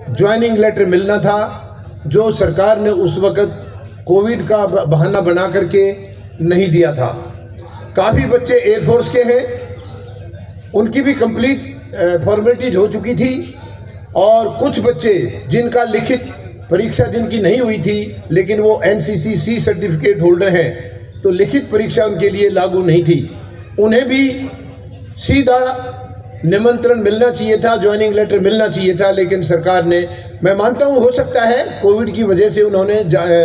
Joining letter मिलना था, जो सरकार ने उस वक़्त कोविड का बहाना बना करके नहीं दिया था। काफ़ी बच्चे एयरफोर्स के हैं, उनकी भी कंप्लीट फॉर्मेलिटीज हो चुकी थी, और कुछ बच्चे जिनका लिखित परीक्षा जिनकी नहीं हुई थी लेकिन वो NCC सर्टिफिकेट होल्डर हैं, तो लिखित परीक्षा उनके लिए लागू नहीं थी, उन्हें भी सीधा निमंत्रण मिलना चाहिए था, ज्वाइनिंग लेटर मिलना चाहिए था। लेकिन सरकार ने, मैं मानता हूँ हो सकता है कोविड की वजह से उन्होंने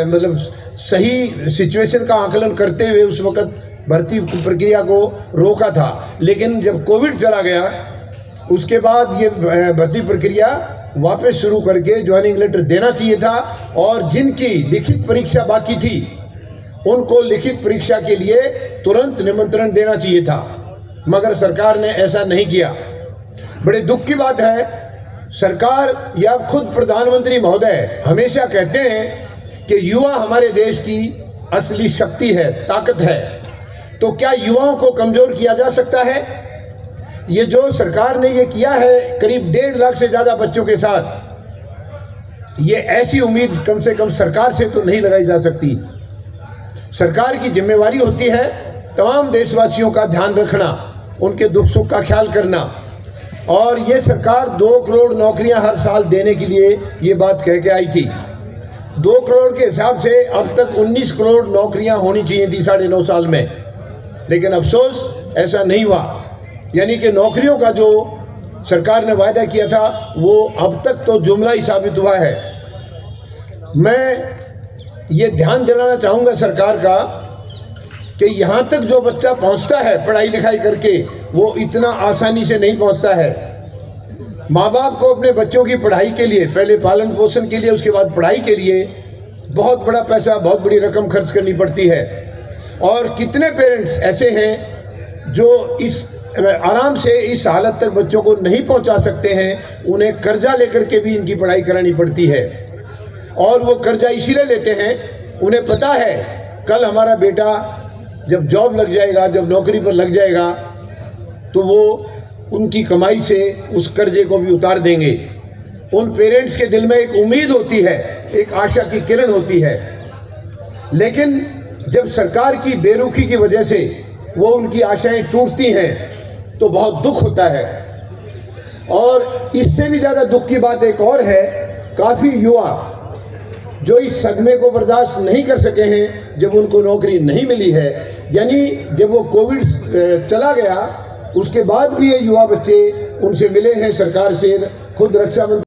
मतलब सही सिचुएशन का आकलन करते हुए उस वक़्त भर्ती प्रक्रिया को रोका था, लेकिन जब कोविड चला गया उसके बाद ये भर्ती प्रक्रिया वापस शुरू करके ज्वाइनिंग लेटर देना चाहिए था, और जिनकी लिखित परीक्षा बाकी थी उनको लिखित परीक्षा के लिए तुरंत निमंत्रण देना चाहिए था, मगर सरकार ने ऐसा नहीं किया। बड़े दुख की बात है, सरकार या खुद प्रधानमंत्री महोदय हमेशा कहते हैं कि युवा हमारे देश की असली शक्ति है, ताकत है, तो क्या युवाओं को कमज़ोर किया जा सकता है? ये जो सरकार ने ये किया है करीब 1.5 लाख से ज़्यादा बच्चों के साथ, ये ऐसी उम्मीद कम से कम सरकार से तो नहीं लगाई जा सकती। सरकार की जिम्मेवारी होती है तमाम देशवासियों का ध्यान रखना, उनके दुख सुख का ख्याल करना, और ये सरकार 2 करोड़ नौकरियां हर साल देने के लिए ये बात कह के आई थी। 2 करोड़ के हिसाब से अब तक 19 करोड़ नौकरियां होनी चाहिए थी 9.5 साल में, लेकिन अफसोस ऐसा नहीं हुआ। यानी कि नौकरियों का जो सरकार ने वायदा किया था वो अब तक तो जुमला ही साबित हुआ है। मैं ये ध्यान दिलाना चाहूँगा सरकार का कि यहाँ तक जो बच्चा पहुँचता है पढ़ाई लिखाई करके, वो इतना आसानी से नहीं पहुँचता है। माँ बाप को अपने बच्चों की पढ़ाई के लिए, पहले पालन पोषण के लिए, उसके बाद पढ़ाई के लिए बहुत बड़ा पैसा, बहुत बड़ी रकम खर्च करनी पड़ती है। और कितने पेरेंट्स ऐसे हैं जो इस आराम से इस हालत तक बच्चों को नहीं पहुंचा सकते हैं, उन्हें कर्जा लेकर के भी इनकी पढ़ाई करानी पड़ती है। और वो कर्जा इसीलिए लेते हैं, उन्हें पता है कल हमारा बेटा जब जॉब लग जाएगा, जब नौकरी पर लग जाएगा, तो वो उनकी कमाई से उस कर्जे को भी उतार देंगे। उन पेरेंट्स के दिल में एक उम्मीद होती है, एक आशा की किरण होती है, लेकिन जब सरकार की बेरुखी की वजह से वो उनकी आशाएं टूटती हैं तो बहुत दुख होता है। और इससे भी ज़्यादा दुख की बात एक और है, काफ़ी युवा जो इस सदमे को बर्दाश्त नहीं कर सके हैं जब उनको नौकरी नहीं मिली है, यानी जब वो कोविड चला गया उसके बाद भी ये युवा बच्चे उनसे मिले हैं सरकार से, खुद रक्षा मंत्री